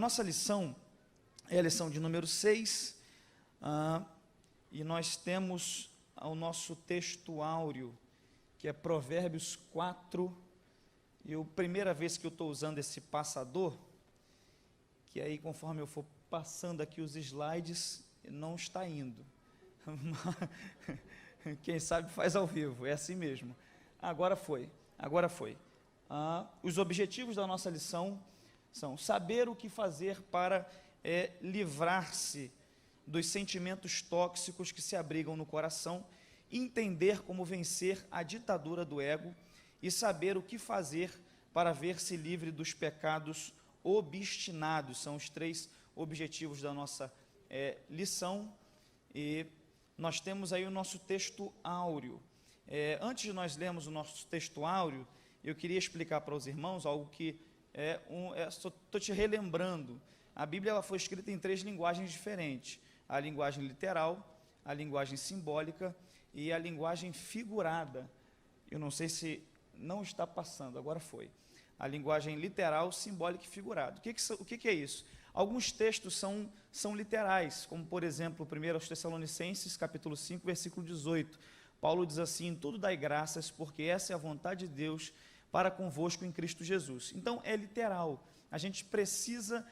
nossa lição é a lição de número 6, e nós temos o nosso texto áureo, que é Provérbios 4, e a primeira vez que eu estou usando esse passador, que aí conforme eu for passando aqui os slides, não está indo. Quem sabe faz ao vivo, é assim mesmo. Agora foi. Os objetivos da nossa lição são saber o que fazer para livrar-se dos sentimentos tóxicos que se abrigam no coração, entender como vencer a ditadura do ego e saber o que fazer para ver-se livre dos pecados obstinados. São os 3 objetivos da nossa lição, e nós temos aí o nosso texto áureo. Antes de nós lermos o nosso texto áureo, eu queria explicar para os irmãos algo que estou te relembrando. A Bíblia ela foi escrita em 3 linguagens diferentes: a linguagem literal, a linguagem simbólica e a linguagem figurada. Eu não sei se não está passando, agora foi. A linguagem literal, simbólica e figurada. O que é isso? Alguns textos são literais, como por exemplo, 1 Tessalonicenses, capítulo 5, versículo 18. Paulo diz assim: em tudo dai graças, porque essa é a vontade de Deus para convosco em Cristo Jesus. Então é literal, a gente precisa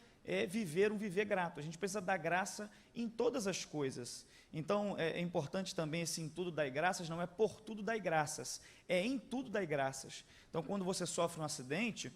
viver um viver grato, a gente precisa dar graça em todas as coisas. Então é importante também esse em tudo dai graças, não é por tudo dai graças, é em tudo dai graças. Então quando você sofre um acidente,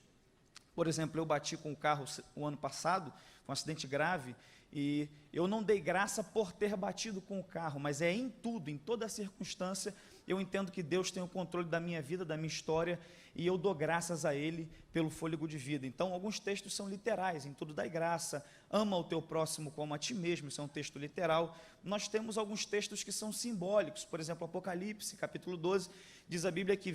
por exemplo, eu bati com o carro o ano passado, foi um acidente grave, e eu não dei graça por ter batido com o carro, mas em tudo, em toda circunstância, eu entendo que Deus tem o controle da minha vida, da minha história, e eu dou graças a Ele pelo fôlego de vida. Então, alguns textos são literais: em tudo dai graça, ama o teu próximo como a ti mesmo, isso é um texto literal. Nós temos alguns textos que são simbólicos, por exemplo, Apocalipse, capítulo 12, diz a Bíblia que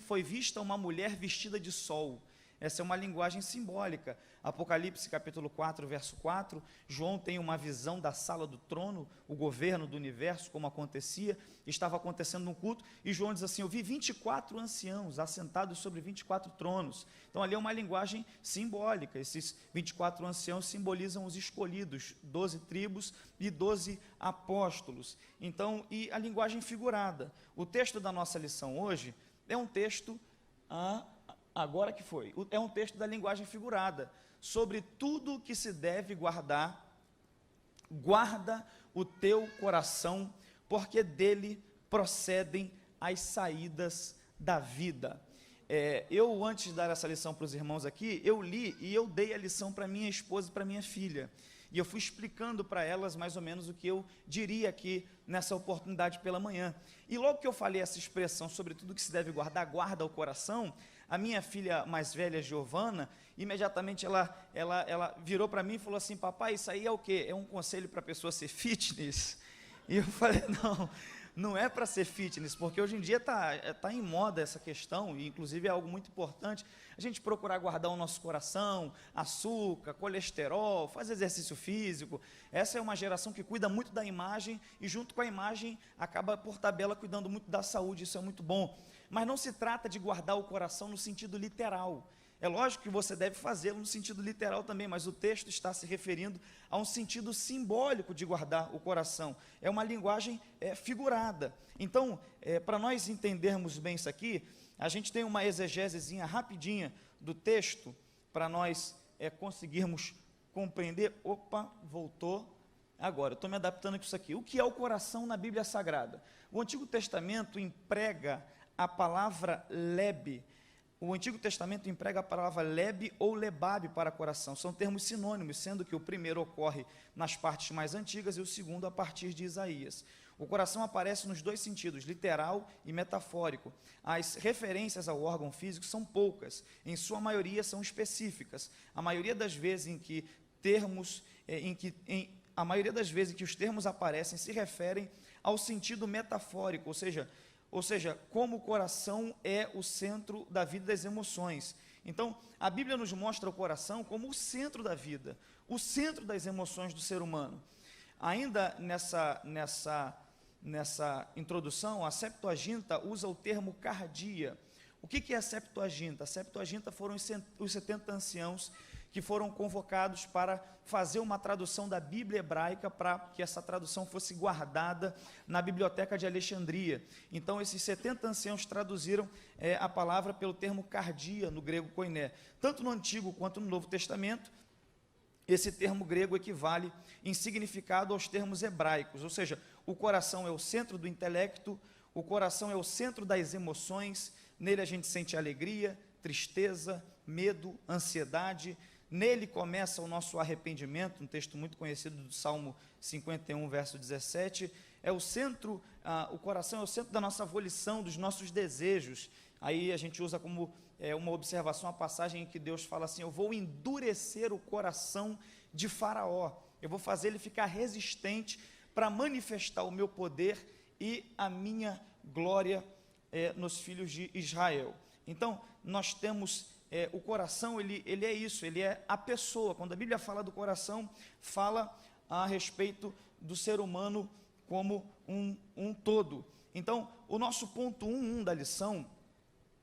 foi vista uma mulher vestida de sol. Essa é uma linguagem simbólica. Apocalipse capítulo 4, verso 4, João tem uma visão da sala do trono, o governo do universo, como acontecia, estava acontecendo um culto, e João diz assim: eu vi 24 anciãos assentados sobre 24 tronos. Então ali é uma linguagem simbólica. Esses 24 anciãos simbolizam os escolhidos, 12 tribos e 12 apóstolos. Então, e a linguagem figurada. O texto da nossa lição hoje é um texto é um texto da linguagem figurada, sobre tudo que se deve guardar. Guarda o teu coração, porque dele procedem as saídas da vida. Eu, antes de dar essa lição para os irmãos aqui, eu li e eu dei a lição para minha esposa e para minha filha, e eu fui explicando para elas mais ou menos o que eu diria aqui nessa oportunidade pela manhã. E logo que eu falei essa expressão sobre tudo que se deve guardar, guarda o coração, a minha filha mais velha, Giovana, imediatamente ela virou para mim e falou assim: papai, isso aí é o quê? É um conselho para a pessoa ser fitness? E eu falei: não é para ser fitness, porque hoje em dia tá em moda essa questão, e inclusive é algo muito importante, a gente procurar guardar o nosso coração, açúcar, colesterol, fazer exercício físico. Essa é uma geração que cuida muito da imagem, e junto com a imagem, acaba por tabela cuidando muito da saúde, isso é muito bom. Mas não se trata de guardar o coração no sentido literal. É lógico que você deve fazê-lo no sentido literal também, mas o texto está se referindo a um sentido simbólico de guardar o coração. É uma linguagem figurada. Então, para nós entendermos bem isso aqui, a gente tem uma exegesezinha rapidinha do texto, para nós conseguirmos compreender. Opa, voltou. Agora, eu estou me adaptando com isso aqui. O que é o coração na Bíblia Sagrada? O Antigo Testamento emprega a palavra lebe. O Antigo Testamento emprega a palavra lebe ou lebabe para coração. São termos sinônimos, sendo que o primeiro ocorre nas partes mais antigas e o segundo a partir de Isaías. O coração aparece nos 2 sentidos, literal e metafórico. As referências ao órgão físico são poucas, em sua maioria são específicas. A maioria das vezes em que os termos aparecem se referem ao sentido metafórico, ou seja, como o coração é o centro da vida das emoções. Então, a Bíblia nos mostra o coração como o centro da vida, o centro das emoções do ser humano. Ainda nessa introdução, a Septuaginta usa o termo cardia. O que é a Septuaginta? A Septuaginta foram os 70 anciãos que foram convocados para fazer uma tradução da Bíblia hebraica, para que essa tradução fosse guardada na Biblioteca de Alexandria. Então, esses 70 anciãos traduziram a palavra pelo termo cardia, no grego koiné. Tanto no Antigo quanto no Novo Testamento, esse termo grego equivale em significado aos termos hebraicos, ou seja, o coração é o centro do intelecto, o coração é o centro das emoções, nele a gente sente alegria, tristeza, medo, ansiedade. Nele começa o nosso arrependimento, um texto muito conhecido do Salmo 51, verso 17, é o centro, o coração é o centro da nossa volição, dos nossos desejos. Aí a gente usa como uma observação a passagem em que Deus fala assim: eu vou endurecer o coração de Faraó, eu vou fazer ele ficar resistente para manifestar o meu poder e a minha glória nos filhos de Israel. Então, nós temos o coração, ele é isso, ele é a pessoa. Quando a Bíblia fala do coração, fala a respeito do ser humano como um todo. Então, o nosso ponto 1 da lição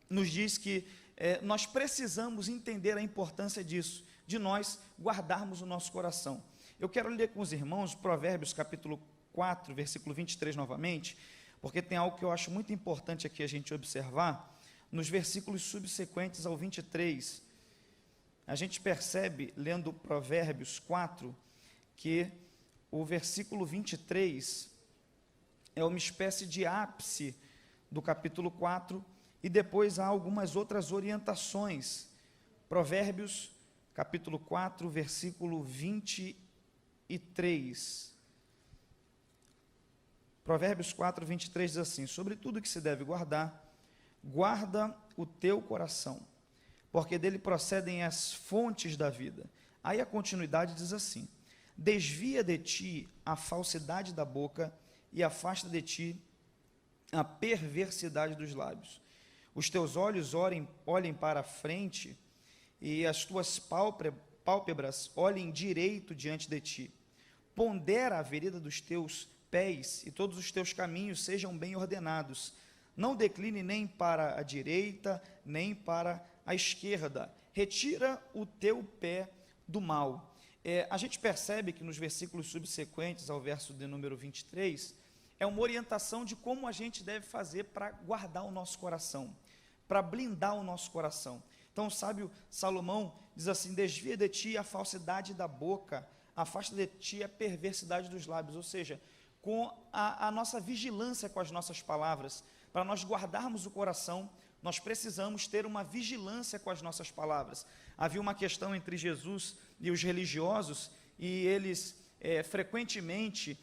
nos diz que nós precisamos entender a importância disso, de nós guardarmos o nosso coração. Eu quero ler com os irmãos Provérbios capítulo 4, versículo 23 novamente, porque tem algo que eu acho muito importante aqui a gente observar. Nos versículos subsequentes ao 23, a gente percebe, lendo Provérbios 4, que o versículo 23 é uma espécie de ápice do capítulo 4, e depois há algumas outras orientações. Provérbios, capítulo 4, versículo 23. Provérbios 4, 23 diz assim: sobre tudo que se deve guardar, guarda o teu coração, porque dele procedem as fontes da vida. Aí a continuidade diz assim: desvia de ti a falsidade da boca e afasta de ti a perversidade dos lábios. Os teus olhos olhem para a frente e as tuas pálpebras olhem direito diante de ti. Pondera a vereda dos teus pés e todos os teus caminhos sejam bem ordenados. Não decline nem para a direita, nem para a esquerda. Retira o teu pé do mal. A gente percebe que nos versículos subsequentes ao verso de número 23, é uma orientação de como a gente deve fazer para guardar o nosso coração, para blindar o nosso coração. Então o sábio Salomão diz assim: desvia de ti a falsidade da boca, afasta de ti a perversidade dos lábios. Ou seja, com a nossa vigilância com as nossas palavras, para nós guardarmos o coração, nós precisamos ter uma vigilância com as nossas palavras. Havia uma questão entre Jesus e os religiosos, e eles frequentemente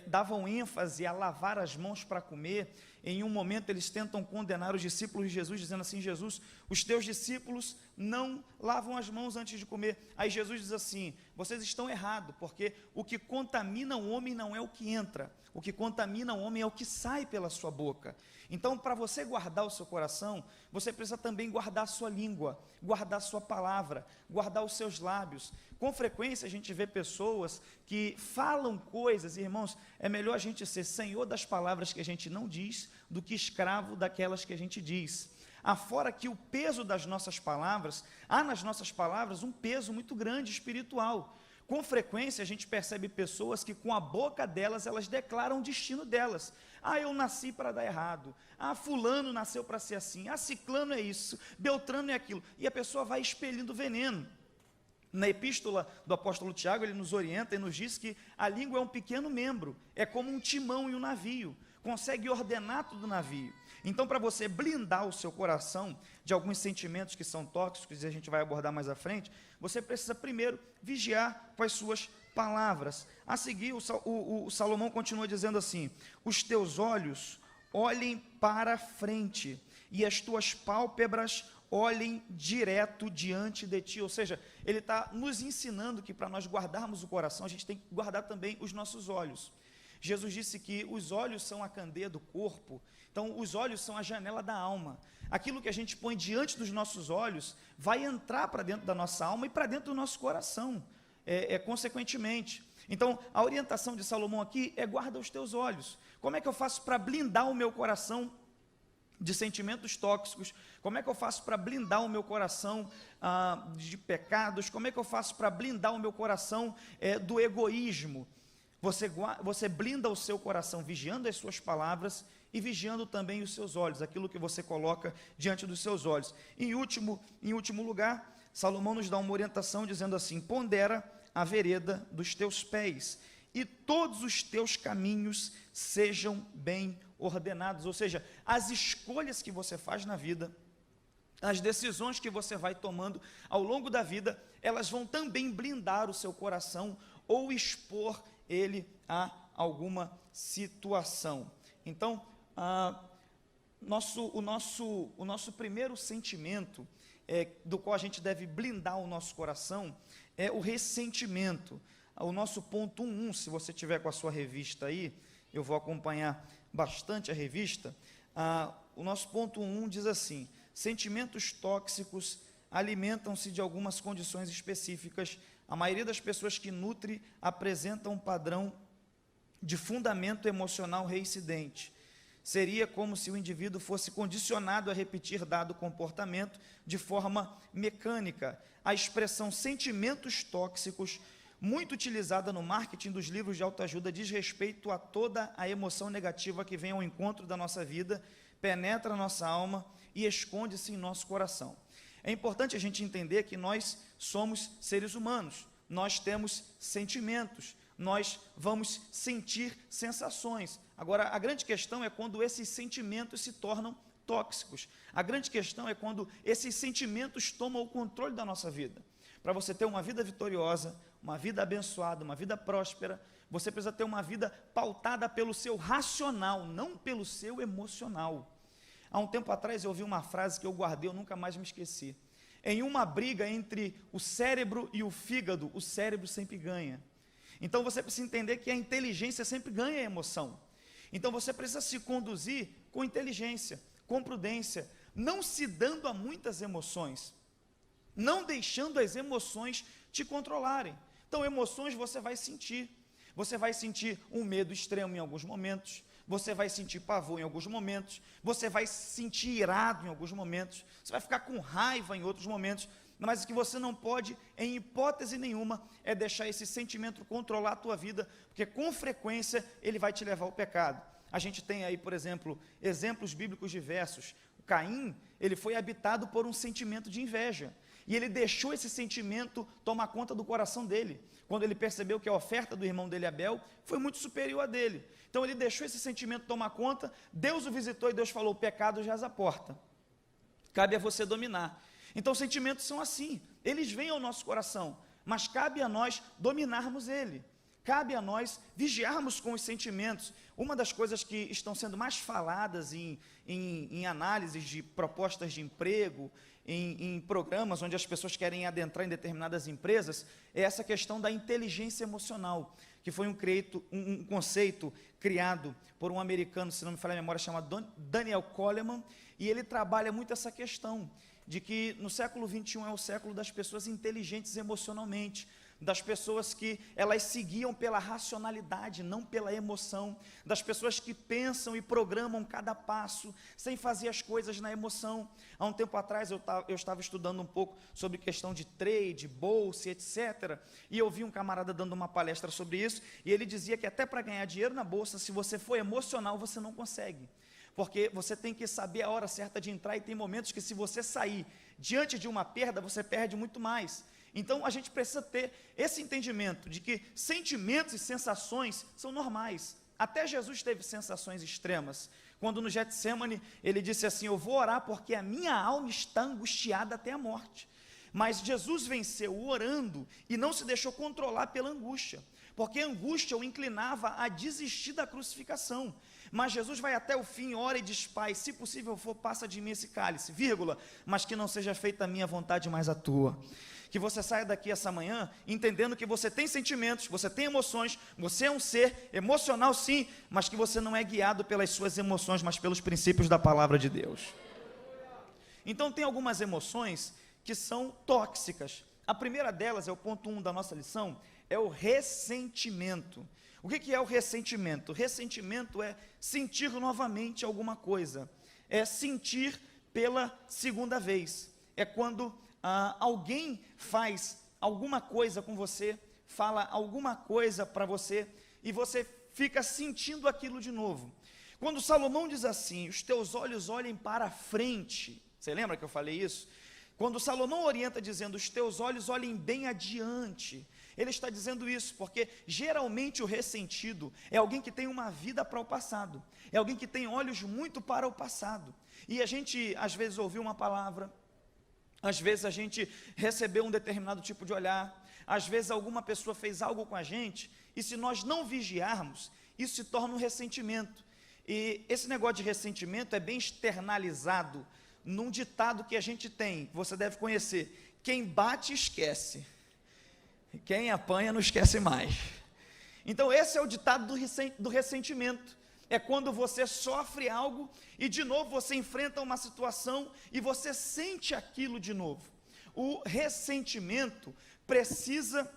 davam ênfase a lavar as mãos para comer. Em um momento eles tentam condenar os discípulos de Jesus, dizendo assim: Jesus, os teus discípulos não lavam as mãos antes de comer. Aí Jesus diz assim: vocês estão errados, porque o que contamina o homem não é o que entra, o que contamina o homem é o que sai pela sua boca. Então, para você guardar o seu coração, você precisa também guardar a sua língua, guardar a sua palavra, guardar os seus lábios. Com frequência a gente vê pessoas que falam coisas, irmãos, é melhor a gente ser senhor das palavras que a gente não diz, do que escravo daquelas que a gente diz. Afora que o peso das nossas palavras, há nas nossas palavras um peso muito grande espiritual. Com frequência a gente percebe pessoas que com a boca delas, elas declaram o destino delas. Ah, eu nasci para dar errado. Ah, fulano nasceu para ser assim. Ah, ciclano é isso. Beltrano é aquilo. E a pessoa vai expelindo veneno. Na epístola do apóstolo Tiago, ele nos orienta e nos diz que a língua é um pequeno membro. É como um timão e um navio. Consegue ordenar todo o navio. Então, para você blindar o seu coração de alguns sentimentos que são tóxicos, e a gente vai abordar mais à frente, você precisa primeiro vigiar com as suas palavras. A seguir, o Salomão continua dizendo assim: os teus olhos olhem para a frente, e as tuas pálpebras olhem direto diante de ti. Ou seja, ele está nos ensinando que para nós guardarmos o coração, a gente tem que guardar também os nossos olhos. Jesus disse que os olhos são a candeia do corpo, então os olhos são a janela da alma. Aquilo que a gente põe diante dos nossos olhos vai entrar para dentro da nossa alma e para dentro do nosso coração, consequentemente. Então, a orientação de Salomão aqui é: guarda os teus olhos. Como é que eu faço para blindar o meu coração de sentimentos tóxicos, como é que eu faço para blindar o meu coração de pecados, como é que eu faço para blindar o meu coração do egoísmo? Você blinda o seu coração vigiando as suas palavras e vigiando também os seus olhos, aquilo que você coloca diante dos seus olhos. Em último lugar, Salomão nos dá uma orientação dizendo assim: pondera a vereda dos teus pés, e todos os teus caminhos sejam bem ordenados. Ou seja, as escolhas que você faz na vida, as decisões que você vai tomando ao longo da vida, elas vão também blindar o seu coração ou expor ele a alguma situação. Então, o nosso primeiro sentimento, do qual a gente deve blindar o nosso coração, é o ressentimento. O nosso ponto 1, se você tiver com a sua revista aí, eu vou acompanhar bastante a revista. O nosso ponto 1 diz assim: sentimentos tóxicos alimentam-se de algumas condições específicas. A maioria das pessoas que nutre apresentam um padrão de fundamento emocional reincidente. Seria como se o indivíduo fosse condicionado a repetir dado comportamento de forma mecânica. A expressão sentimentos tóxicos, muito utilizada no marketing dos livros de autoajuda, diz respeito a toda a emoção negativa que vem ao encontro da nossa vida, penetra a nossa alma e esconde-se em nosso coração. É importante a gente entender que nós somos seres humanos, nós temos sentimentos, nós vamos sentir sensações. Agora, a grande questão é quando esses sentimentos se tornam tóxicos. A grande questão é quando esses sentimentos tomam o controle da nossa vida. Para você ter uma vida vitoriosa, uma vida abençoada, uma vida próspera, você precisa ter uma vida pautada pelo seu racional, não pelo seu emocional. Há um tempo atrás eu ouvi uma frase que eu guardei, eu nunca mais me esqueci. Em uma briga entre o cérebro e o fígado, o cérebro sempre ganha. Então você precisa entender que a inteligência sempre ganha a emoção. Então você precisa se conduzir com inteligência, com prudência, não se dando a muitas emoções, não deixando as emoções te controlarem. Então emoções você vai sentir um medo extremo em alguns momentos, você vai sentir pavor em alguns momentos, você vai se sentir irado em alguns momentos, você vai ficar com raiva em outros momentos, mas o que você não pode, em hipótese nenhuma, é deixar esse sentimento controlar a tua vida, porque com frequência ele vai te levar ao pecado. A gente tem aí, por exemplo, exemplos bíblicos diversos. O Caim, ele foi habitado por um sentimento de inveja, e ele deixou esse sentimento tomar conta do coração dele, quando ele percebeu que a oferta do irmão dele, Abel, foi muito superior a dele. Então ele deixou esse sentimento tomar conta, Deus o visitou e Deus falou: o pecado jaz à porta, cabe a você dominar. Então sentimentos são assim, eles vêm ao nosso coração, mas cabe a nós dominarmos ele, cabe a nós vigiarmos com os sentimentos. Uma das coisas que estão sendo mais faladas em análises de propostas de emprego, em programas onde as pessoas querem adentrar em determinadas empresas, é essa questão da inteligência emocional, que foi um conceito criado por um americano, se não me falha a memória, chamado Daniel Goleman, e ele trabalha muito essa questão de que no século XXI é o século das pessoas inteligentes emocionalmente, das pessoas que elas seguiam pela racionalidade, não pela emoção, das pessoas que pensam e programam cada passo, sem fazer as coisas na emoção. Há um tempo atrás eu estava estudando um pouco sobre questão de trade, bolsa, etc., e eu vi um camarada dando uma palestra sobre isso, e ele dizia que até para ganhar dinheiro na bolsa, se você for emocional, você não consegue, porque você tem que saber a hora certa de entrar, e tem momentos que se você sair diante de uma perda, você perde muito mais. Então a gente precisa ter esse entendimento de que sentimentos e sensações são normais. Até Jesus teve sensações extremas. Quando no Getsemane ele disse assim: eu vou orar porque a minha alma está angustiada até a morte. Mas Jesus venceu orando e não se deixou controlar pela angústia, porque a angústia o inclinava a desistir da crucificação. Mas Jesus vai até o fim, ora e diz: Pai, se possível for, passa de mim esse cálice, mas que não seja feita a minha vontade, mas a tua. Que você saia daqui essa manhã entendendo que você tem sentimentos, você tem emoções, você é um ser emocional sim, mas que você não é guiado pelas suas emoções, mas pelos princípios da palavra de Deus. Então tem algumas emoções que são tóxicas. A primeira delas, é o ponto 1 da nossa lição, é o ressentimento. O que é o ressentimento? O ressentimento é sentir novamente alguma coisa, é sentir pela segunda vez. É quando alguém faz alguma coisa com você, fala alguma coisa para você, e você fica sentindo aquilo de novo. Quando Salomão diz assim, os teus olhos olhem para frente, você lembra que eu falei isso? Quando Salomão orienta dizendo, os teus olhos olhem bem adiante, ele está dizendo isso, porque geralmente o ressentido é alguém que tem uma vida para o passado, é alguém que tem olhos muito para o passado, e a gente às vezes ouviu uma palavra, às vezes a gente recebeu um determinado tipo de olhar, às vezes alguma pessoa fez algo com a gente, e se nós não vigiarmos, isso se torna um ressentimento. E esse negócio de ressentimento é bem externalizado num ditado que a gente tem, você deve conhecer: quem bate esquece, quem apanha não esquece mais. Então esse é o ditado do ressentimento. É quando você sofre algo e de novo você enfrenta uma situação e você sente aquilo de novo. O ressentimento precisa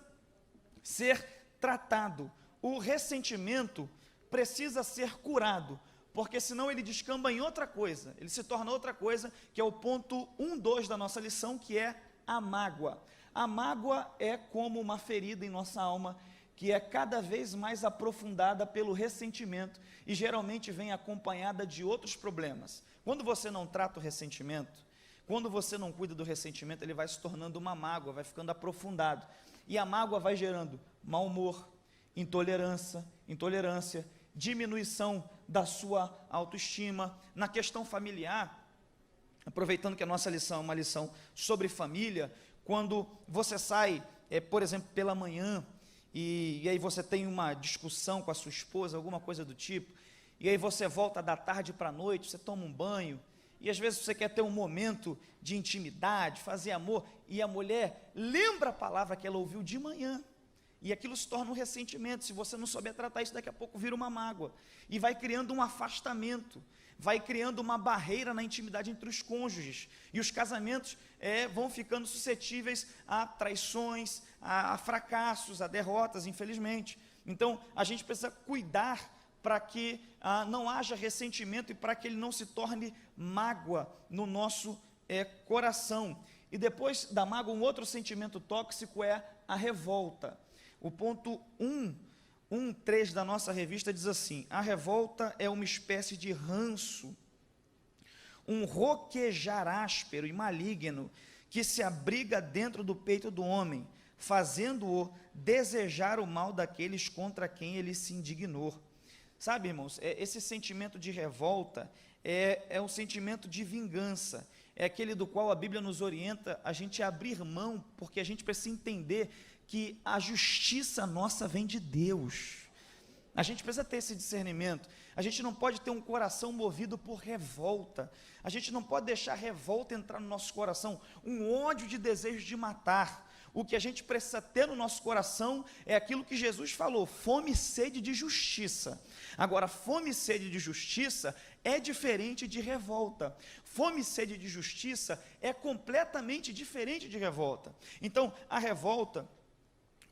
ser tratado, o ressentimento precisa ser curado, porque senão ele descamba em outra coisa, ele se torna outra coisa, que é o ponto 1.2 da nossa lição, que é a mágoa. A mágoa é como uma ferida em nossa alma, que é cada vez mais aprofundada pelo ressentimento, e geralmente vem acompanhada de outros problemas. Quando você não trata o ressentimento, quando você não cuida do ressentimento, ele vai se tornando uma mágoa, vai ficando aprofundado, e a mágoa vai gerando mau humor, intolerância, diminuição da sua autoestima. Na questão familiar, aproveitando que a nossa lição é uma lição sobre família, quando você sai, por exemplo, pela manhã, e aí você tem uma discussão com a sua esposa, alguma coisa do tipo, e aí você volta da tarde para a noite, você toma um banho, e às vezes você quer ter um momento de intimidade, fazer amor, e a mulher lembra a palavra que ela ouviu de manhã, e aquilo se torna um ressentimento. Se você não souber tratar isso, daqui a pouco vira uma mágoa, e vai criando um afastamento, vai criando uma barreira na intimidade entre os cônjuges, e os casamentos vão ficando suscetíveis a traições, a fracassos, a derrotas, infelizmente. Então, a gente precisa cuidar para que não haja ressentimento e para que ele não se torne mágoa no nosso coração. E depois da mágoa, um outro sentimento tóxico é a revolta. O ponto 1.3 da nossa revista diz assim: a revolta é uma espécie de ranço, um roquejar áspero e maligno que se abriga dentro do peito do homem, fazendo-o desejar o mal daqueles contra quem ele se indignou. Sabe, irmãos, esse sentimento de revolta é um sentimento de vingança, é aquele do qual a Bíblia nos orienta a gente abrir mão, porque a gente precisa entender que a justiça nossa vem de Deus. A gente precisa ter esse discernimento. A gente não pode ter um coração movido por revolta. A gente não pode deixar a revolta entrar no nosso coração, um ódio de desejo de matar. O que a gente precisa ter no nosso coração é aquilo que Jesus falou: fome e sede de justiça. Agora, fome e sede de justiça é diferente de revolta. Fome e sede de justiça é completamente diferente de revolta. Então, a revolta,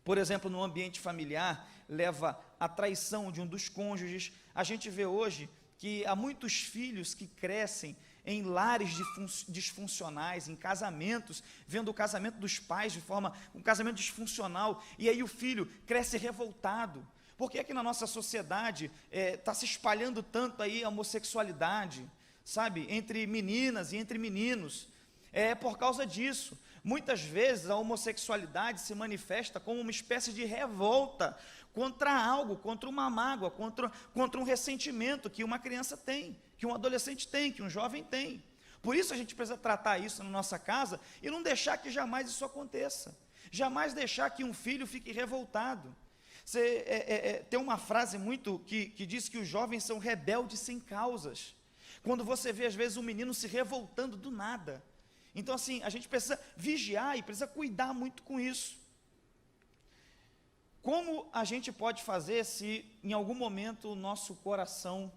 por exemplo, no ambiente familiar, leva à traição de um dos cônjuges. A gente vê hoje que há muitos filhos que crescem em lares disfuncionais, em casamentos, vendo o casamento dos pais de forma, um casamento disfuncional, e aí o filho cresce revoltado. Por que é que na nossa sociedade está se espalhando tanto aí a homossexualidade, sabe, entre meninas e entre meninos? É por causa disso. Muitas vezes a homossexualidade se manifesta como uma espécie de revolta contra algo, contra uma mágoa, contra um ressentimento que uma criança tem, que um adolescente tem, que um jovem tem. Por isso a gente precisa tratar isso na nossa casa e não deixar que jamais isso aconteça. Jamais deixar que um filho fique revoltado. Tem uma frase muito que diz que os jovens são rebeldes sem causas. Quando você vê às vezes um menino se revoltando do nada. Então assim, a gente precisa vigiar e precisa cuidar muito com isso. Como a gente pode fazer se em algum momento o nosso coração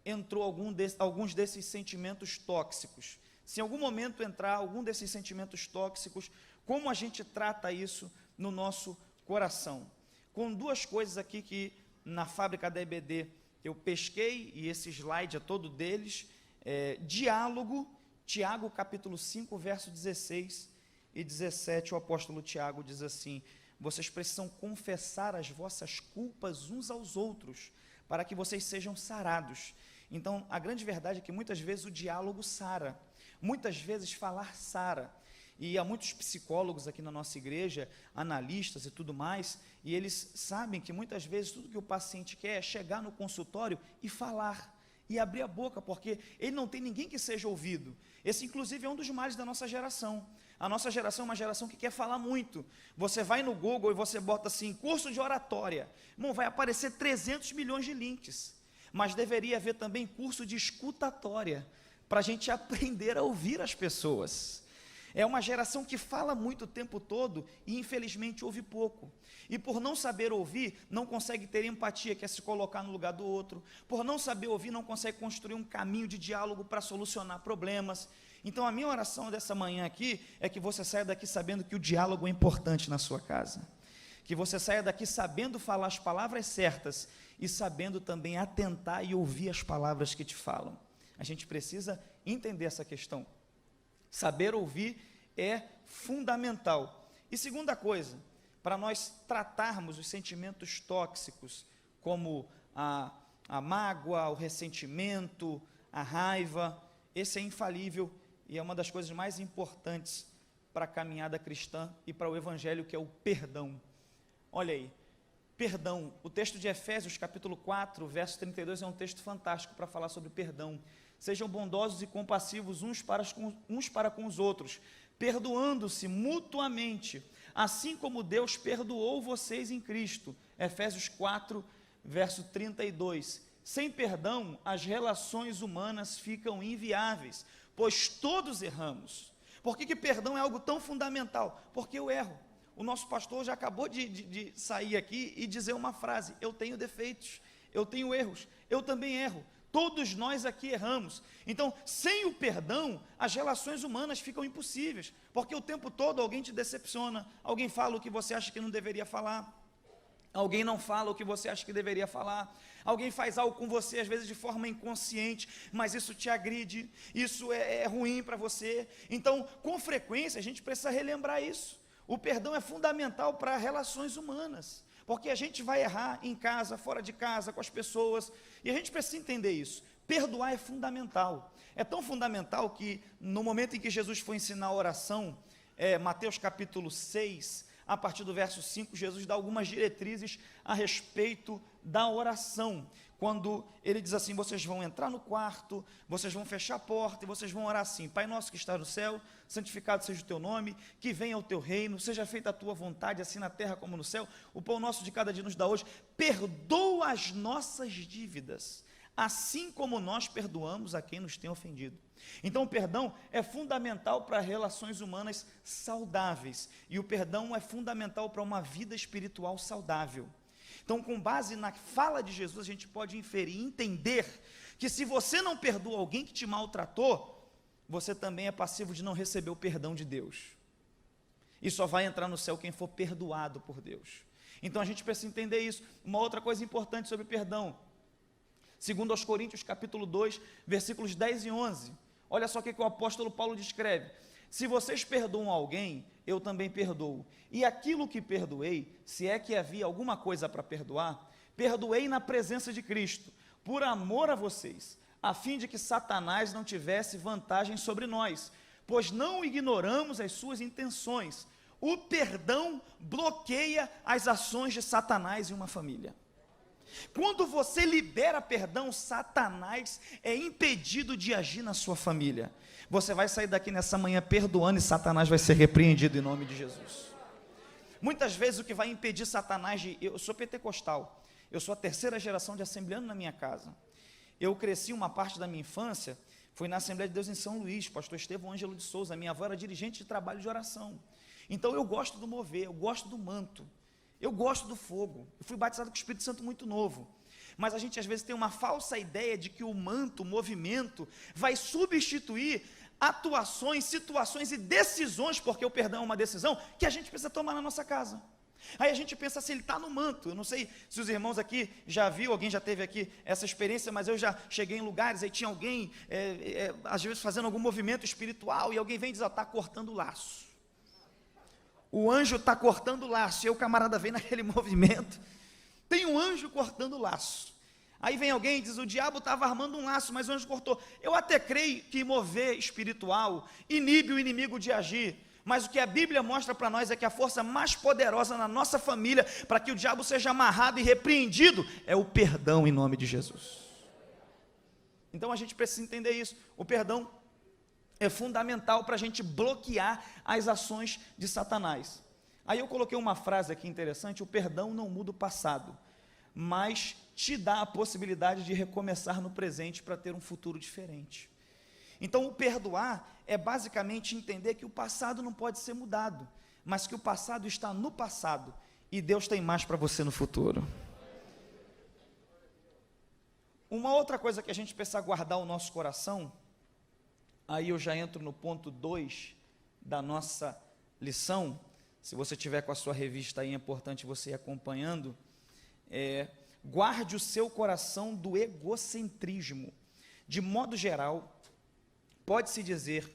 entrou alguns desses sentimentos tóxicos? Se em algum momento entrar algum desses sentimentos tóxicos, como a gente trata isso no nosso coração? Com duas coisas aqui que na fábrica da EBD eu pesquei, e esse slide é todo deles, diálogo. Tiago capítulo 5, verso 16 e 17, o apóstolo Tiago diz assim: vocês precisam confessar as vossas culpas uns aos outros, para que vocês sejam sarados. Então, a grande verdade é que muitas vezes o diálogo sara, muitas vezes falar sara, e há muitos psicólogos aqui na nossa igreja, analistas e tudo mais, e eles sabem que muitas vezes tudo que o paciente quer é chegar no consultório e falar, e abrir a boca, porque ele não tem ninguém que seja ouvido. Esse, inclusive, é um dos males da nossa geração. A nossa geração é uma geração que quer falar muito. Você vai no Google e você bota assim, curso de oratória. Irmão, vai aparecer 300 milhões de links. Mas deveria haver também curso de escutatória, para a gente aprender a ouvir as pessoas. É uma geração que fala muito o tempo todo e, infelizmente, ouve pouco. E por não saber ouvir, não consegue ter empatia, que é se colocar no lugar do outro. Por não saber ouvir, não consegue construir um caminho de diálogo para solucionar problemas. Então, a minha oração dessa manhã aqui é que você saia daqui sabendo que o diálogo é importante na sua casa. Que você saia daqui sabendo falar as palavras certas e sabendo também atentar e ouvir as palavras que te falam. A gente precisa entender essa questão. Saber ouvir é fundamental. E segunda coisa, para nós tratarmos os sentimentos tóxicos, como a mágoa, o ressentimento, a raiva, esse é infalível e é uma das coisas mais importantes para a caminhada cristã e para o evangelho, que é o perdão. Olha aí, perdão. O texto de Efésios, capítulo 4, verso 32, é um texto fantástico para falar sobre perdão. Sejam bondosos e compassivos uns para com os outros, perdoando-se mutuamente, assim como Deus perdoou vocês em Cristo. Efésios 4, verso 32. Sem perdão, as relações humanas ficam inviáveis, pois todos erramos. Por que perdão é algo tão fundamental? Porque eu erro. O nosso pastor já acabou de sair aqui e dizer uma frase: eu tenho defeitos, eu tenho erros, eu também erro. Todos nós aqui erramos. Então, sem o perdão, as relações humanas ficam impossíveis, porque o tempo todo alguém te decepciona, alguém fala o que você acha que não deveria falar, alguém não fala o que você acha que deveria falar, alguém faz algo com você, às vezes de forma inconsciente, mas isso te agride, isso é ruim para você. Então, com frequência, a gente precisa relembrar isso. O perdão é fundamental para relações humanas, porque a gente vai errar em casa, fora de casa, com as pessoas, e a gente precisa entender isso. Perdoar é fundamental. É tão fundamental que, no momento em que Jesus foi ensinar a oração, Mateus capítulo 6, a partir do verso 5, Jesus dá algumas diretrizes a respeito da oração, quando ele diz assim: vocês vão entrar no quarto, vocês vão fechar a porta e vocês vão orar assim: Pai nosso que está no céu, santificado seja o teu nome, que venha o teu reino, seja feita a tua vontade, assim na terra como no céu, o pão nosso de cada dia nos dá hoje, perdoa as nossas dívidas, assim como nós perdoamos a quem nos tem ofendido. Então o perdão é fundamental para relações humanas saudáveis, e o perdão é fundamental para uma vida espiritual saudável. Então, com base na fala de Jesus, a gente pode inferir, entender que se você não perdoa alguém que te maltratou, você também é passivo de não receber o perdão de Deus. E só vai entrar no céu quem for perdoado por Deus. Então a gente precisa entender isso. Uma outra coisa importante sobre perdão, segundo aos Coríntios capítulo 2, versículos 10 e 11, olha só o que o apóstolo Paulo descreve: se vocês perdoam alguém, eu também perdoo, e aquilo que perdoei, se é que havia alguma coisa para perdoar, perdoei na presença de Cristo, por amor a vocês, a fim de que Satanás não tivesse vantagem sobre nós, pois não ignoramos as suas intenções. O perdão bloqueia as ações de Satanás em uma família. Quando você libera perdão, Satanás é impedido de agir na sua família. Você vai sair daqui nessa manhã perdoando e Satanás vai ser repreendido em nome de Jesus. Muitas vezes o que vai impedir Satanás de... Eu sou pentecostal, eu sou a terceira geração de assembleano na minha casa. Eu cresci uma parte da minha infância, foi na Assembleia de Deus em São Luís, pastor Estevão Ângelo de Souza, minha avó era dirigente de trabalho de oração. Então eu gosto do mover, eu gosto do manto, eu gosto do fogo. Eu fui batizado com o Espírito Santo muito novo. Mas a gente às vezes tem uma falsa ideia de que o manto, o movimento, vai substituir atuações, situações e decisões, porque o perdão é uma decisão, que a gente precisa tomar na nossa casa. Aí a gente pensa assim, ele está no manto. Eu não sei se os irmãos aqui já viu, alguém já teve aqui essa experiência, mas eu já cheguei em lugares, aí tinha alguém, às vezes fazendo algum movimento espiritual, e alguém vem e diz, está cortando o laço. O anjo está cortando o laço, e aí o camarada vem naquele movimento, tem um anjo cortando o laço. Aí vem alguém e diz, o diabo estava armando um laço, mas o anjo cortou. Eu até creio que mover espiritual inibe o inimigo de agir, mas o que a Bíblia mostra para nós é que a força mais poderosa na nossa família, para que o diabo seja amarrado e repreendido, é o perdão em nome de Jesus. Então a gente precisa entender isso. O perdão é fundamental para a gente bloquear as ações de Satanás. Aí eu coloquei uma frase aqui interessante, o perdão não muda o passado, mas te dá a possibilidade de recomeçar no presente para ter um futuro diferente. Então o perdoar é basicamente entender que o passado não pode ser mudado, mas que o passado está no passado, e Deus tem mais para você no futuro. Uma outra coisa que a gente precisa guardar o nosso coração, aí eu já entro no ponto 2 da nossa lição, se você tiver com a sua revista aí, é importante você ir acompanhando, guarde o seu coração do egocentrismo. De modo geral, pode-se dizer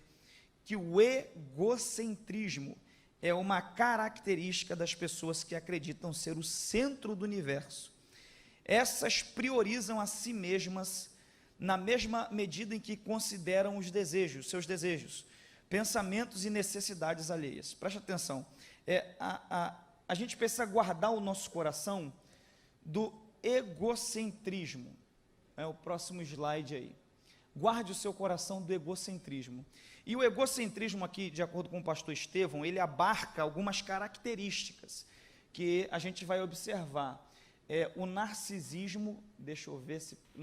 que o egocentrismo é uma característica das pessoas que acreditam ser o centro do universo. Essas priorizam a si mesmas na mesma medida em que consideram os desejos, seus desejos, pensamentos e necessidades alheias. Preste atenção, a gente precisa guardar o nosso coração do egocentrismo. É o próximo slide aí. Guarde o seu coração do egocentrismo. E o egocentrismo aqui, de acordo com o pastor Estevão, ele abarca algumas características que a gente vai observar. O narcisismo, deixa eu ver se... o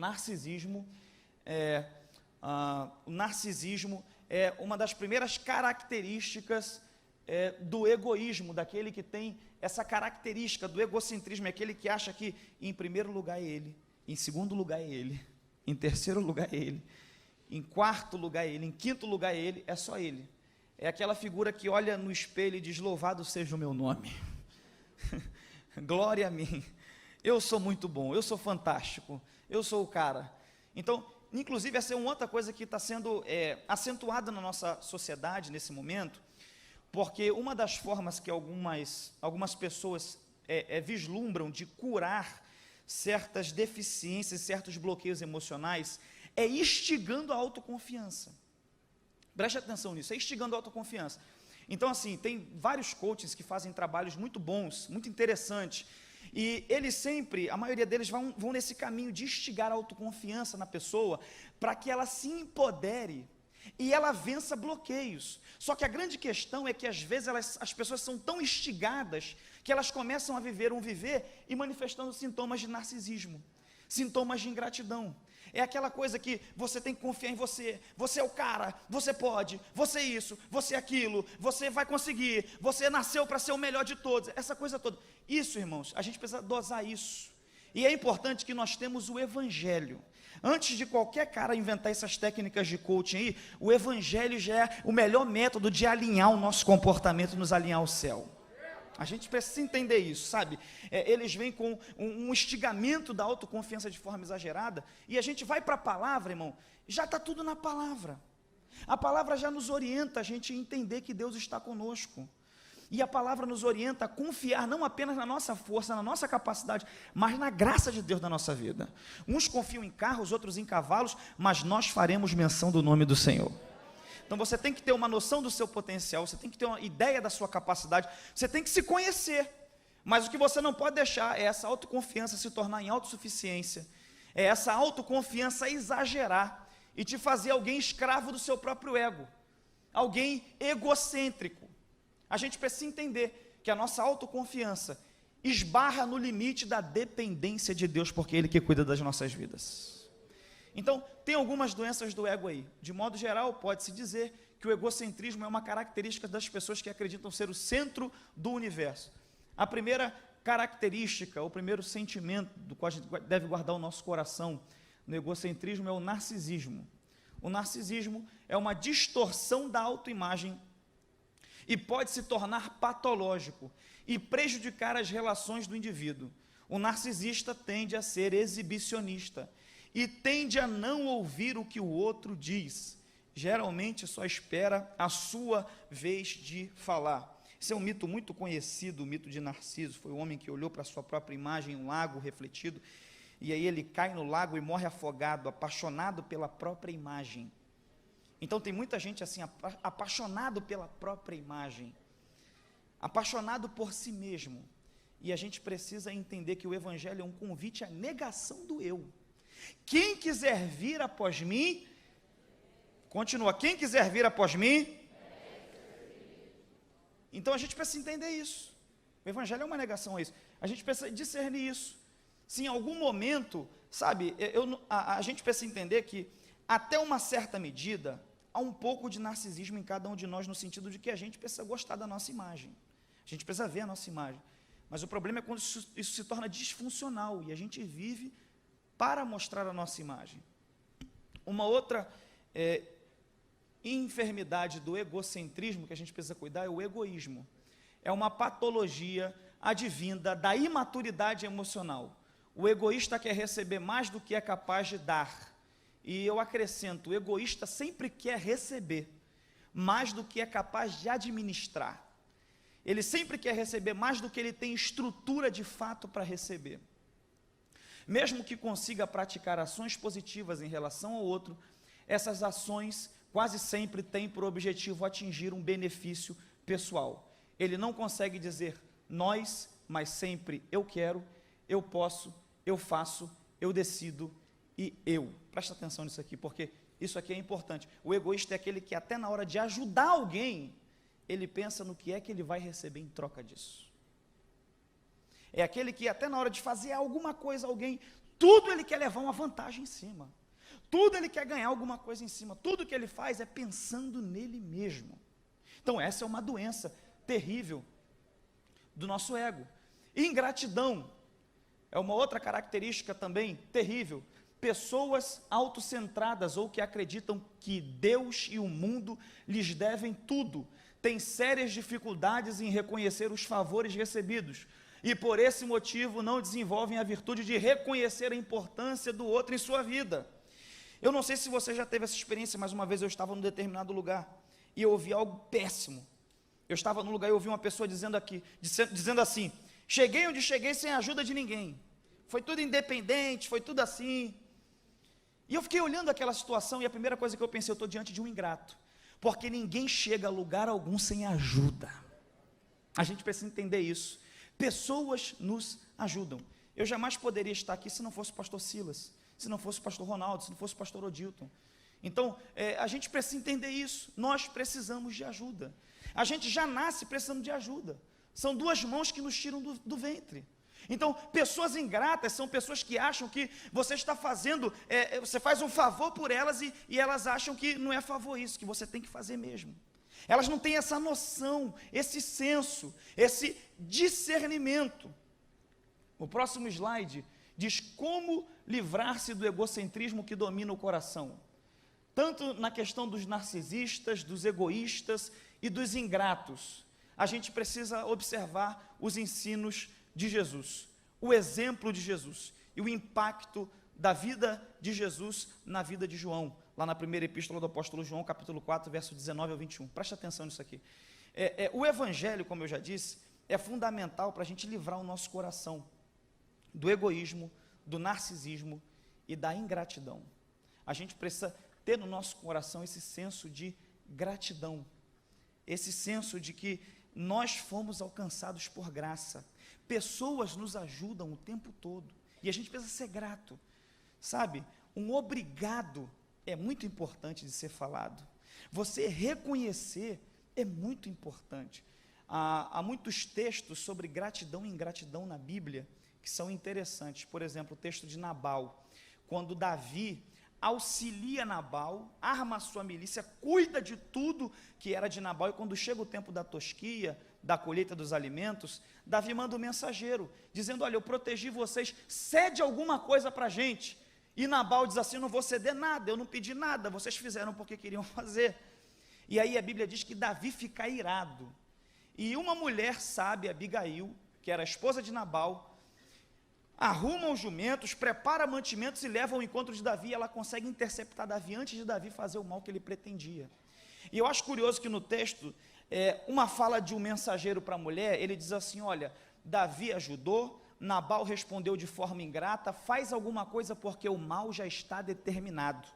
narcisismo é uma das primeiras características do egoísmo, daquele que tem essa característica do egocentrismo, é aquele que acha que em primeiro lugar é ele, em segundo lugar é ele, em terceiro lugar é ele, em quarto lugar é ele, em quinto lugar é ele, é só ele. É aquela figura que olha no espelho e diz, louvado seja o meu nome, glória a mim, eu sou muito bom, eu sou fantástico, eu sou o cara. Então, inclusive, essa é uma outra coisa que está sendo acentuada na nossa sociedade nesse momento, porque uma das formas que algumas pessoas vislumbram de curar certas deficiências, certos bloqueios emocionais, é instigando a autoconfiança. Preste atenção nisso, é instigando a autoconfiança. Então, assim, tem vários coaches que fazem trabalhos muito bons, muito interessantes, e eles sempre, a maioria deles vão nesse caminho de instigar a autoconfiança na pessoa, para que ela se empodere e ela vença bloqueios. Só que a grande questão é que às vezes as pessoas são tão instigadas que elas começam a viver e manifestando sintomas de narcisismo, sintomas de ingratidão. É aquela coisa que você tem que confiar em você, você é o cara, você pode, você é isso, você é aquilo, você vai conseguir, você nasceu para ser o melhor de todos, essa coisa toda. Isso, irmãos, a gente precisa dosar isso. E é importante que nós temos o Evangelho. Antes de qualquer cara inventar essas técnicas de coaching aí, o Evangelho já é o melhor método de alinhar o nosso comportamento, nos alinhar ao céu. A gente precisa entender isso, sabe? Eles vêm com um instigamento da autoconfiança de forma exagerada, e a gente vai para a palavra, irmão, já está tudo na palavra. A palavra já nos orienta a gente a entender que Deus está conosco. E a palavra nos orienta a confiar não apenas na nossa força, na nossa capacidade, mas na graça de Deus na nossa vida. Uns confiam em carros, outros em cavalos, mas nós faremos menção do nome do Senhor. Então você tem que ter uma noção do seu potencial, você tem que ter uma ideia da sua capacidade, você tem que se conhecer. Mas o que você não pode deixar é essa autoconfiança se tornar em autossuficiência, é essa autoconfiança exagerar e te fazer alguém escravo do seu próprio ego, alguém egocêntrico. A gente precisa entender que a nossa autoconfiança esbarra no limite da dependência de Deus, porque é Ele que cuida das nossas vidas. Então, tem algumas doenças do ego aí. De modo geral, pode-se dizer que o egocentrismo é uma característica das pessoas que acreditam ser o centro do universo. A primeira característica, o primeiro sentimento do qual a gente deve guardar o nosso coração no egocentrismo é o narcisismo. O narcisismo é uma distorção da autoimagem e pode se tornar patológico e prejudicar as relações do indivíduo. O narcisista tende a ser exibicionista e tende a não ouvir o que o outro diz. Geralmente só espera a sua vez de falar. Esse é um mito muito conhecido, o mito de Narciso. Foi o homem que olhou para a sua própria imagem em um lago refletido, e aí ele cai no lago e morre afogado, apaixonado pela própria imagem. Então tem muita gente assim, apaixonado pela própria imagem, apaixonado por si mesmo. E a gente precisa entender que o Evangelho é um convite à negação do eu. Quem quiser vir após mim, continua, quem quiser vir após mim, então a gente precisa entender isso. O Evangelho é uma negação a isso. A gente precisa discernir isso. Se em algum momento, sabe, a gente precisa entender que, até uma certa medida, há um pouco de narcisismo em cada um de nós, no sentido de que a gente precisa gostar da nossa imagem. A gente precisa ver a nossa imagem. Mas o problema é quando isso se torna disfuncional e a gente vive para mostrar a nossa imagem. Uma outra enfermidade do egocentrismo que a gente precisa cuidar é o egoísmo. É uma patologia advinda da imaturidade emocional. O egoísta quer receber mais do que é capaz de dar. E eu acrescento, o egoísta sempre quer receber mais do que é capaz de administrar. Ele sempre quer receber mais do que ele tem estrutura de fato para receber. Mesmo que consiga praticar ações positivas em relação ao outro, essas ações quase sempre têm por objetivo atingir um benefício pessoal. Ele não consegue dizer nós, mas sempre eu quero, eu posso, eu faço, eu decido e eu. Presta atenção nisso aqui, porque isso aqui é importante. O egoísta é aquele que até na hora de ajudar alguém, ele pensa no que é que ele vai receber em troca disso. É aquele que até na hora de fazer alguma coisa a alguém, tudo ele quer levar uma vantagem em cima. Tudo ele quer ganhar alguma coisa em cima. Tudo que ele faz é pensando nele mesmo. Então essa é uma doença terrível do nosso ego. Ingratidão é uma outra característica também terrível. Pessoas autocentradas ou que acreditam que Deus e o mundo lhes devem tudo, têm sérias dificuldades em reconhecer os favores recebidos e por esse motivo não desenvolvem a virtude de reconhecer a importância do outro em sua vida. Eu não sei se você já teve essa experiência, mas uma vez eu estava num determinado lugar e eu ouvi algo péssimo. Eu estava num lugar e eu ouvi uma pessoa dizendo assim, cheguei onde cheguei sem a ajuda de ninguém, foi tudo independente, foi tudo assim. E eu fiquei olhando aquela situação e a primeira coisa que eu pensei, eu estou diante de um ingrato, porque ninguém chega a lugar algum sem ajuda. A gente precisa entender isso. Pessoas nos ajudam. Eu jamais poderia estar aqui se não fosse o pastor Silas, se não fosse o pastor Ronaldo, se não fosse o pastor Odilton. Então, a gente precisa entender isso. Nós precisamos de ajuda. A gente já nasce precisando de ajuda. São duas mãos que nos tiram do ventre. Então, pessoas ingratas são pessoas que acham que você está fazendo, você faz um favor por elas e elas acham que não é favor isso, que você tem que fazer mesmo. Elas não têm essa noção, esse senso, esse discernimento. O próximo slide diz como livrar-se do egocentrismo que domina o coração. Tanto na questão dos narcisistas, dos egoístas e dos ingratos. A gente precisa observar os ensinos de Jesus, o exemplo de Jesus e o impacto da vida de Jesus na vida de João, lá na primeira epístola do apóstolo João, capítulo 4, verso 19 ao 21. Preste atenção nisso aqui. O Evangelho, como eu já disse, é fundamental para a gente livrar o nosso coração do egoísmo, do narcisismo e da ingratidão. A gente precisa ter no nosso coração esse senso de gratidão, esse senso de que nós fomos alcançados por graça. Pessoas nos ajudam o tempo todo e a gente precisa ser grato, sabe? Um obrigado é muito importante de ser falado. Você reconhecer é muito importante. Há muitos textos sobre gratidão e ingratidão na Bíblia que são interessantes. Por exemplo, o texto de Nabal, quando Davi auxilia Nabal, arma a sua milícia, cuida de tudo que era de Nabal, e quando chega o tempo da tosquia, da colheita dos alimentos, Davi manda um mensageiro, dizendo, olha, eu protegi vocês, cede alguma coisa para a gente. E Nabal diz assim, não vou ceder nada, eu não pedi nada, vocês fizeram porque queriam fazer. E aí a Bíblia diz que Davi fica irado. E uma mulher sábia, Abigail, que era a esposa de Nabal, arruma os jumentos, prepara mantimentos e leva ao encontro de Davi. Ela consegue interceptar Davi antes de Davi fazer o mal que ele pretendia. E eu acho curioso que no texto, uma fala de um mensageiro para a mulher, ele diz assim, olha, Davi ajudou, Nabal respondeu de forma ingrata, faz alguma coisa porque o mal já está determinado.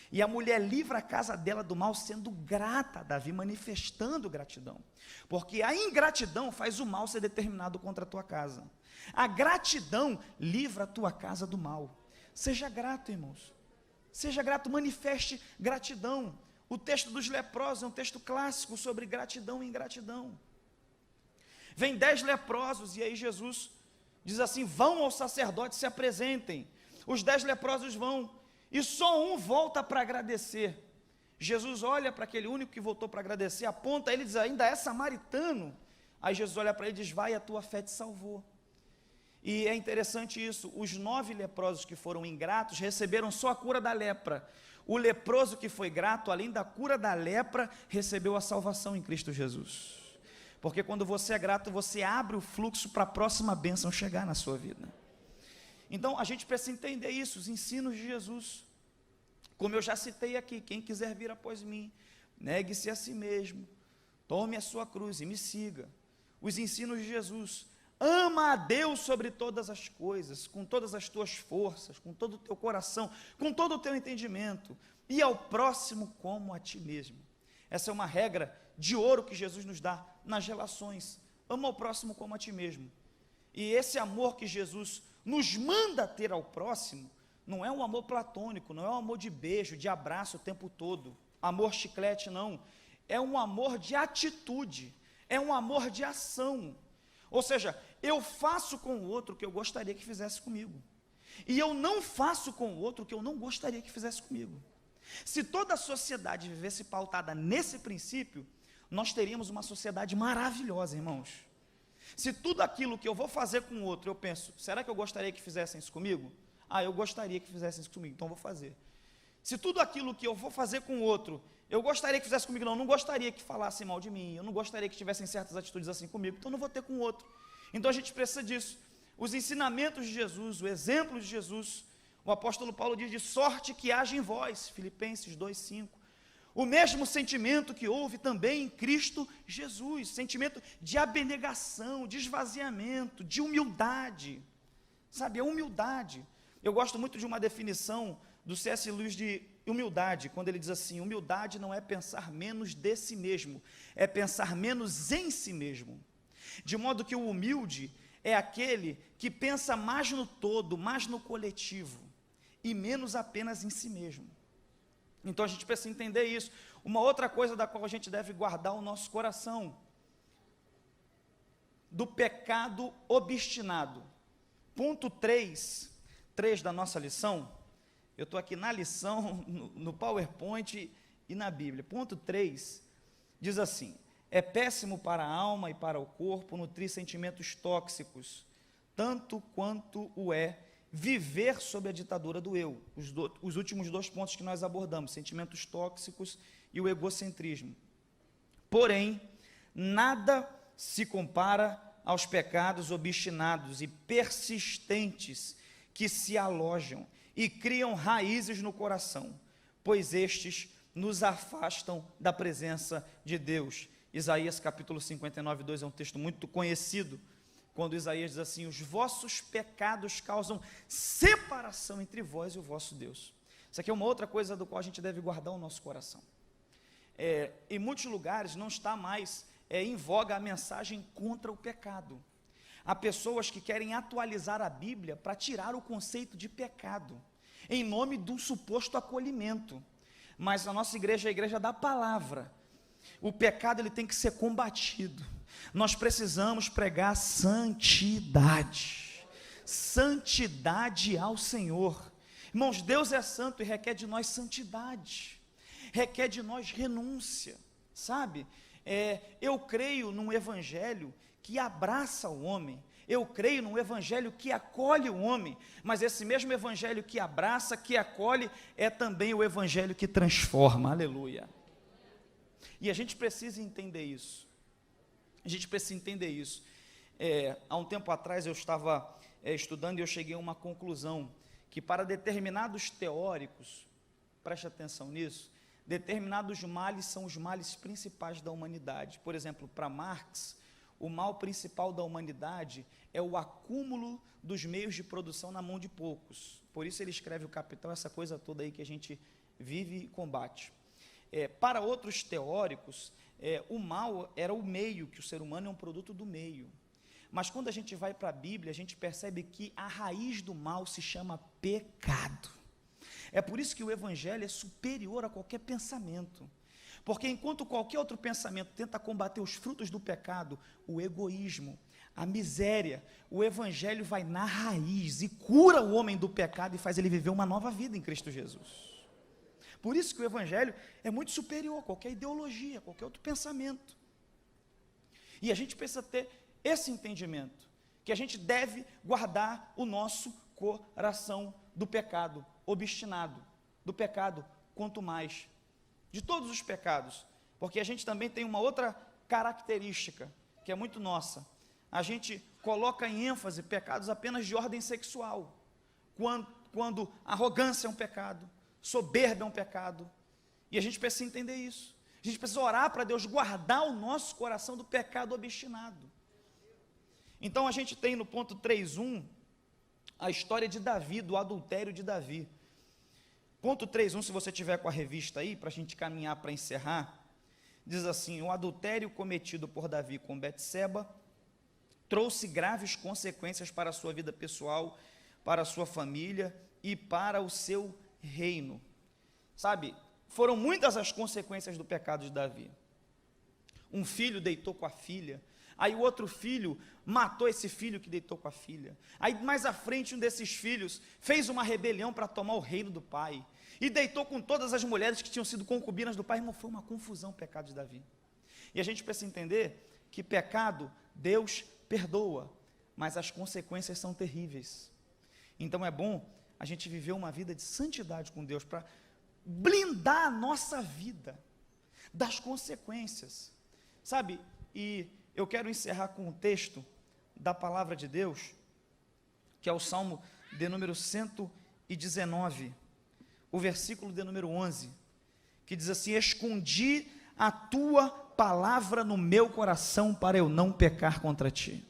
E a mulher livra a casa dela do mal sendo grata a Davi, manifestando gratidão. Porque a ingratidão faz o mal ser determinado contra a tua casa. A gratidão livra a tua casa do mal. Seja grato, irmãos. Seja grato, manifeste gratidão. O texto dos leprosos é um texto clássico sobre gratidão e ingratidão. Vem 10 leprosos e aí Jesus diz assim, vão ao sacerdote, se apresentem. Os 10 leprosos vão. E só um volta para agradecer. Jesus olha para aquele único que voltou para agradecer, aponta ele e diz, ainda é samaritano. Aí Jesus olha para ele e diz, vai, a tua fé te salvou. E é interessante isso, os 9 leprosos que foram ingratos receberam só a cura da lepra. O leproso que foi grato, além da cura da lepra, recebeu a salvação em Cristo Jesus. Porque quando você é grato, você abre o fluxo para a próxima bênção chegar na sua vida. Então, a gente precisa entender isso, os ensinos de Jesus. Como eu já citei aqui, quem quiser vir após mim, negue-se a si mesmo, tome a sua cruz e me siga. Os ensinos de Jesus. Ama a Deus sobre todas as coisas, com todas as tuas forças, com todo o teu coração, com todo o teu entendimento, e ao próximo como a ti mesmo. Essa é uma regra de ouro que Jesus nos dá nas relações. Ama o próximo como a ti mesmo. E esse amor que Jesus nos manda ter ao próximo, não é um amor platônico, não é um amor de beijo, de abraço o tempo todo, amor chiclete, não. É um amor de atitude, é um amor de ação. Ou seja, eu faço com o outro o que eu gostaria que fizesse comigo. E eu não faço com o outro o que eu não gostaria que fizesse comigo. Se toda a sociedade vivesse pautada nesse princípio, nós teríamos uma sociedade maravilhosa, irmãos. Se tudo aquilo que eu vou fazer com o outro, eu penso, será que eu gostaria que fizessem isso comigo? Ah, eu gostaria que fizessem isso comigo, então eu vou fazer. Se tudo aquilo que eu vou fazer com o outro, eu gostaria que fizesse comigo, não gostaria que falassem mal de mim, eu não gostaria que tivessem certas atitudes assim comigo, então eu não vou ter com o outro. Então a gente precisa disso. Os ensinamentos de Jesus, o exemplo de Jesus, o apóstolo Paulo diz, de sorte que haja em vós, Filipenses 2,5, o mesmo sentimento que houve também em Cristo Jesus, sentimento de abnegação, de esvaziamento, de humildade, sabe, a humildade. Eu gosto muito de uma definição do C.S. Lewis de humildade, quando ele diz assim, humildade não é pensar menos de si mesmo, é pensar menos em si mesmo, de modo que o humilde é aquele que pensa mais no todo, mais no coletivo, e menos apenas em si mesmo. Então a gente precisa entender isso. Uma outra coisa da qual a gente deve guardar o nosso coração, do pecado obstinado. Ponto 3 da nossa lição, eu estou aqui na lição, no PowerPoint e na Bíblia. Ponto 3 diz assim, é péssimo para a alma e para o corpo nutrir sentimentos tóxicos, tanto quanto o é viver sob a ditadura do eu. Os últimos 2 pontos que nós abordamos, sentimentos tóxicos e o egocentrismo. Porém, nada se compara aos pecados obstinados e persistentes que se alojam e criam raízes no coração, pois estes nos afastam da presença de Deus. Isaías capítulo 59, 2 é um texto muito conhecido, quando Isaías diz assim, os vossos pecados causam separação entre vós e o vosso Deus. Isso aqui é uma outra coisa do qual a gente deve guardar o nosso coração. Em muitos lugares não está mais em voga a mensagem contra o pecado. Há pessoas que querem atualizar a Bíblia para tirar o conceito de pecado, em nome de um suposto acolhimento. Mas a nossa igreja é a igreja da palavra. O pecado ele tem que ser combatido. Nós precisamos pregar santidade. Santidade ao Senhor. Irmãos, Deus é santo e requer de nós santidade. Requer de nós renúncia, sabe? Eu creio num evangelho que abraça o homem. Eu creio num evangelho que acolhe o homem, mas esse mesmo evangelho que abraça, que acolhe, é também o evangelho que transforma, aleluia. E a gente precisa entender isso. A gente precisa entender isso. Há um tempo atrás eu estava estudando e eu cheguei a uma conclusão, que para determinados teóricos, preste atenção nisso, determinados males são os males principais da humanidade. Por exemplo, para Marx, o mal principal da humanidade é o acúmulo dos meios de produção na mão de poucos. Por isso ele escreve o Capital, essa coisa toda aí que a gente vive e combate. Para outros teóricos, o mal era o meio, que o ser humano é um produto do meio. Mas quando a gente vai para a Bíblia, a gente percebe que a raiz do mal se chama pecado. É por isso que o Evangelho é superior a qualquer pensamento. Porque enquanto qualquer outro pensamento tenta combater os frutos do pecado, o egoísmo, a miséria, o Evangelho vai na raiz e cura o homem do pecado e faz ele viver uma nova vida em Cristo Jesus. Por isso que o Evangelho é muito superior a qualquer ideologia, a qualquer outro pensamento. E a gente precisa ter esse entendimento, que a gente deve guardar o nosso coração do pecado obstinado, do pecado quanto mais, de todos os pecados, porque a gente também tem uma outra característica, que é muito nossa. A gente coloca em ênfase pecados apenas de ordem sexual, quando arrogância é um pecado, soberba é um pecado, e a gente precisa entender isso. A gente precisa orar para Deus guardar o nosso coração do pecado obstinado. Então a gente tem no ponto 3.1 a história de Davi, do adultério de Davi. Ponto 3.1, se você tiver com a revista aí, para a gente caminhar para encerrar, diz assim: o adultério cometido por Davi com Betseba trouxe graves consequências para a sua vida pessoal, para a sua família e para o seu reino. Sabe, foram muitas as consequências do pecado de Davi. Um filho deitou com a filha, aí o outro filho matou esse filho que deitou com a filha. Aí mais à frente um desses filhos fez uma rebelião para tomar o reino do pai, e deitou com todas as mulheres que tinham sido concubinas do pai. Irmão, foi uma confusão o pecado de Davi. E a gente precisa entender que pecado, Deus perdoa, mas as consequências são terríveis. Então é bom a gente viver uma vida de santidade com Deus, para blindar a nossa vida das consequências, sabe? E eu quero encerrar com um texto da palavra de Deus, que é o Salmo de número 119, o versículo de número 11, que diz assim: escondi a tua palavra no meu coração para eu não pecar contra ti.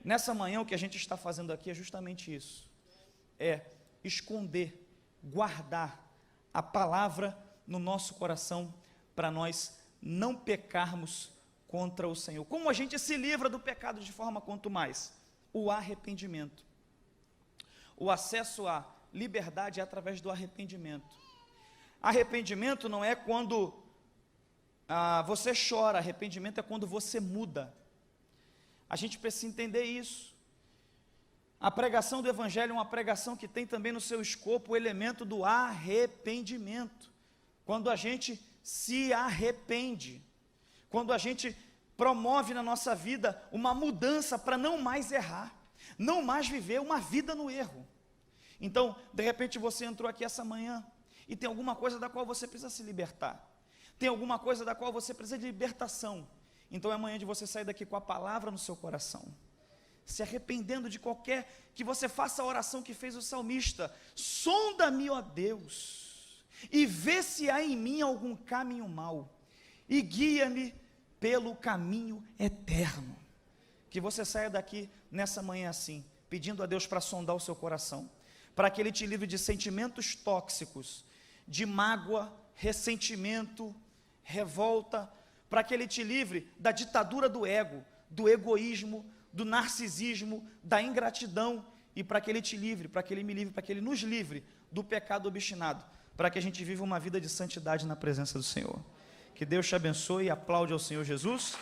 Nessa manhã o que a gente está fazendo aqui é justamente isso, é esconder, guardar a palavra no nosso coração, para nós não pecarmos contra o Senhor. Como a gente se livra do pecado de forma quanto mais? O arrependimento. O acesso à liberdade é através do arrependimento. Arrependimento não é quando você chora, arrependimento é quando você muda. A gente precisa entender isso. A pregação do Evangelho é uma pregação que tem também no seu escopo o elemento do arrependimento. Quando a gente se arrepende, quando a gente promove na nossa vida uma mudança para não mais errar, não mais viver uma vida no erro. Então, de repente você entrou aqui essa manhã e tem alguma coisa da qual você precisa se libertar, tem alguma coisa da qual você precisa de libertação. Então é amanhã de você sair daqui com a palavra no seu coração, se arrependendo de qualquer, que você faça a oração que fez o salmista: sonda-me, ó Deus, e vê se há em mim algum caminho mau, e guia-me pelo caminho eterno. Que você saia daqui nessa manhã assim, pedindo a Deus para sondar o seu coração, para que Ele te livre de sentimentos tóxicos, de mágoa, ressentimento, revolta, para que Ele te livre da ditadura do ego, do egoísmo, do narcisismo, da ingratidão, e para que Ele te livre, para que Ele me livre, para que Ele nos livre do pecado obstinado, para que a gente viva uma vida de santidade na presença do Senhor. Que Deus te abençoe e aplaude ao Senhor Jesus,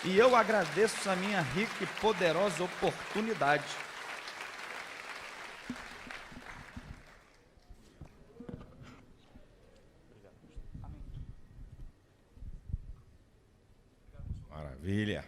e eu agradeço a minha rica e poderosa oportunidade. Maravilha.